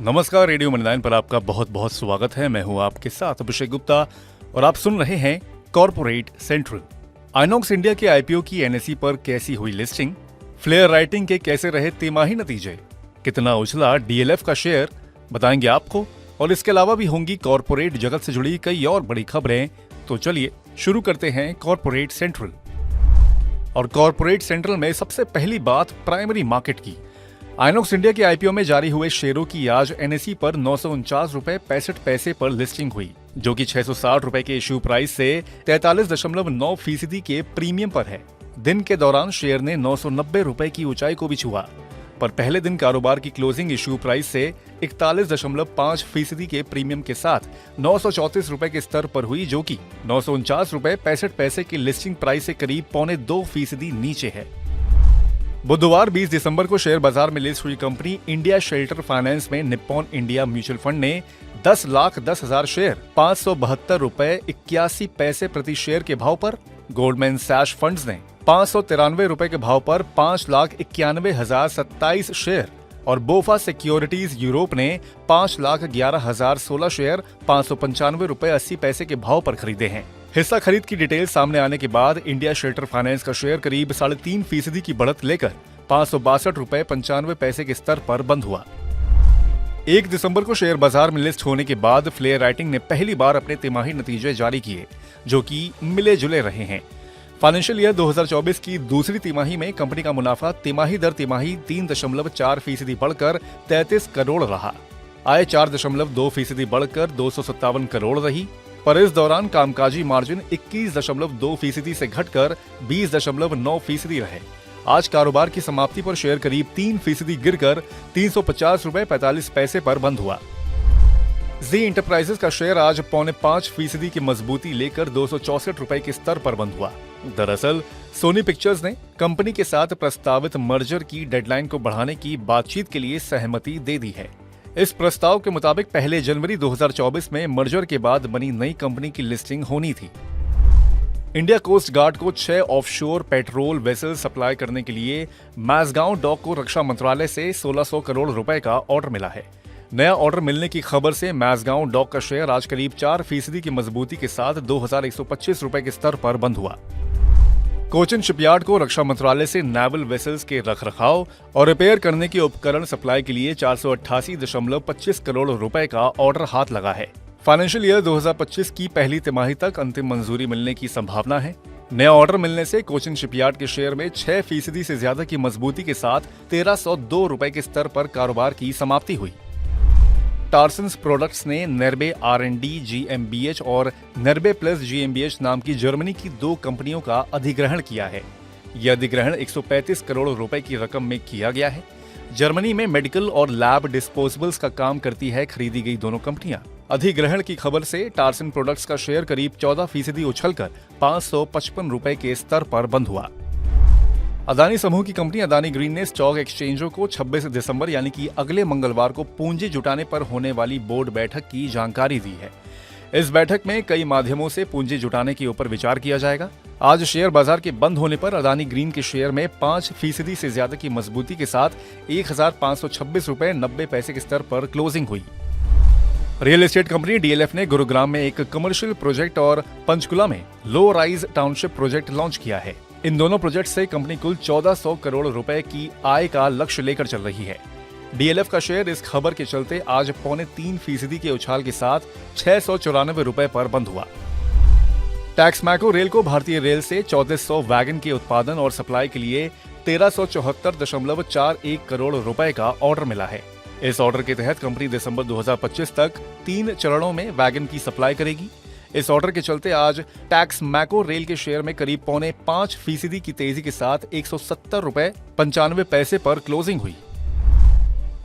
नमस्कार, radio money 9 पर आपका बहुत बहुत स्वागत है। मैं हूं आपके साथ अभिषेक गुप्ता और आप सुन रहे हैं कॉर्पोरेट सेंट्रल। आइनॉक्स इंडिया के आईपीओ की एनएसई पर कैसी हुई लिस्टिंग, फ्लेयर राइटिंग के कैसे रहे तिमाही नतीजे, कितना उछला डीएलएफ का शेयर, बताएंगे आपको। और इसके अलावा भी होंगी कॉर्पोरेट जगत से जुड़ी कई और बड़ी खबरें। तो चलिए शुरू करते हैं कॉर्पोरेट सेंट्रल। और कॉर्पोरेट सेंट्रल में सबसे पहली बात प्राइमरी मार्केट की। आइनॉक्स इंडिया के आईपीओ में जारी हुए शेयरों की आज एनएसई पर 949 रुपए 65 पैसे पर लिस्टिंग हुई, जो कि 660 रुपए के इश्यू प्राइस से 43.9% के प्रीमियम पर है। दिन के दौरान शेयर ने 990 रुपए की ऊंचाई को भी छुआ, पर पहले दिन कारोबार की क्लोजिंग इश्यू प्राइस से 41.5% के प्रीमियम के साथ 934 रुपए के स्तर पर हुई, जो कि 949 रुपए 65 पैसे की लिस्टिंग प्राइस से करीब 0.25% नीचे है। बुधवार 20 दिसंबर को शेयर बाजार में लिस्ट हुई कंपनी इंडिया शेल्टर फाइनेंस में निप्पॉन इंडिया म्यूचुअल फंड ने 10,10,000 शेयर 572 रुपए 81 पैसे प्रति शेयर के भाव पर, गोल्डमैन सैश फंड्स ने 593 रुपए के भाव पर 5,91,027 शेयर और बोफा सिक्योरिटीज यूरोप ने 5,11,016 शेयर 595 रुपए 80 पैसे के भाव पर खरीदे हैं। हिस्सा खरीद की डिटेल सामने आने के बाद इंडिया शेल्टर फाइनेंस का शेयर करीब 3.5% की बढ़त लेकर 562 रुपए 95 पैसे के स्तर पर बंद हुआ। 1 दिसंबर को शेयर बाजार में लिस्ट होने के बाद फ्लेयर राइटिंग ने पहली बार अपने तिमाही नतीजे जारी किए, जो कि मिले जुले रहे हैं। फाइनेंशियल ईयर 2024 की दूसरी तिमाही में कंपनी का मुनाफा तिमाही दर तिमाही 3.4% बढ़कर 33 करोड़ रहा। आय 4.2% बढ़कर 257 करोड़ रही, पर इस दौरान कामकाजी मार्जिन 21.2% से घटकर 20.9% रहे। आज कारोबार की समाप्ति पर शेयर करीब 3% गिरकर 350 रुपए 45 पैसे पर बंद हुआ। जी इंटरप्राइजेस का शेयर आज 4.5% की मजबूती लेकर 264 रुपए के स्तर पर बंद हुआ। दरअसल सोनी पिक्चर्स ने कंपनी के साथ प्रस्तावित मर्जर की डेडलाइन को बढ़ाने की बातचीत के लिए सहमति दे दी है। इस प्रस्ताव के मुताबिक 1 जनवरी 2024 में मर्जर के बाद बनी नई कंपनी की लिस्टिंग होनी थी। इंडिया कोस्ट गार्ड को 6 ऑफशोर पेट्रोल वेसल सप्लाई करने के लिए मैसगांव डॉक को रक्षा मंत्रालय से 1600 करोड़ रुपए का ऑर्डर मिला है। नया ऑर्डर मिलने की खबर से मैसगांव डॉक का शेयर आज करीब 4% की मजबूती के साथ 2,125 रुपए के स्तर पर बंद हुआ। कोचिन शिपयार्ड को रक्षा मंत्रालय से नेवल वेसल्स के रखरखाव और रिपेयर करने के उपकरण सप्लाई के लिए 488.25 करोड़ रुपए का ऑर्डर हाथ लगा है। फाइनेंशियल ईयर 2025 की पहली तिमाही तक अंतिम मंजूरी मिलने की संभावना है। नया ऑर्डर मिलने से कोचिन शिपयार्ड के शेयर में 6% से ज्यादा की मजबूती के साथ 1,302 रुपए के स्तर पर कारोबार की समाप्ति हुई। टार्सन्स प्रोडक्ट्स ने नेर्बे R&D GmbH और नेर्बे प्लस GmbH नाम की जर्मनी की 2 कंपनियों का अधिग्रहण किया है। यह अधिग्रहण 135 करोड़ रुपए की रकम में किया गया है। जर्मनी में मेडिकल और लैब डिस्पोजेबल्स का काम करती है खरीदी गई दोनों कंपनियां। अधिग्रहण की खबर से टार्सन प्रोडक्ट्स का शेयर करीब 14% उछलकर 555 रुपए के स्तर पर बंद हुआ। अदानी समूह की कंपनी अदानी ग्रीन ने स्टॉक एक्सचेंजों को 26 दिसंबर यानी कि अगले मंगलवार को पूंजी जुटाने पर होने वाली बोर्ड बैठक की जानकारी दी है। इस बैठक में कई माध्यमों से पूंजी जुटाने के ऊपर विचार किया जाएगा। आज शेयर बाजार के बंद होने पर अदानी ग्रीन के शेयर में 5% से ज्यादा की मजबूती के साथ 1,526 रुपए 90 पैसे के स्तर पर क्लोजिंग हुई। रियल एस्टेट कंपनी डीएलएफ ने गुरुग्राम में एक कमर्शियल प्रोजेक्ट और पंचकुला में low rise township project launch किया है। इन दोनों प्रोजेक्ट से कंपनी कुल 1400 करोड़ रुपए की आय का लक्ष्य लेकर चल रही है। डीएलएफ का शेयर इस खबर के चलते आज 3.25% के उछाल के साथ 694 रुपए पर बंद हुआ। टैक्समैको रेल को भारतीय रेल से 3400 वैगन के उत्पादन और सप्लाई के लिए 1374.41 करोड़ रुपए का ऑर्डर मिला है। इस ऑर्डर के तहत कंपनी दिसंबर 2025 तक 3 चरणों में वैगन की सप्लाई करेगी। इस ऑर्डर के चलते आज टैक्समैको रेल के शेयर में करीब 5.25% की तेजी के साथ 170 रुपए 95 पैसे पर क्लोजिंग हुई।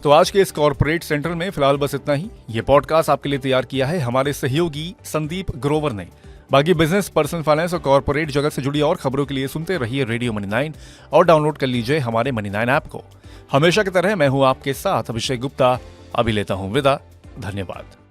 तो आज के इस कॉर्पोरेट सेंट्रल में फिलहाल बस इतना ही। ये पॉडकास्ट आपके लिए तैयार किया है हमारे सहयोगी संदीप ग्रोवर ने। बाकी बिजनेस, पर्सनल फाइनेंस और कॉर्पोरेट जगत से जुड़ी और खबरों के लिए सुनते रहिए रेडियो मनी 9 और डाउनलोड कर लीजिए हमारे मनी 9 ऐप को। हमेशा की तरह मैं हूं आपके साथ अभिषेक गुप्ता। अभी लेता हूं विदा। धन्यवाद।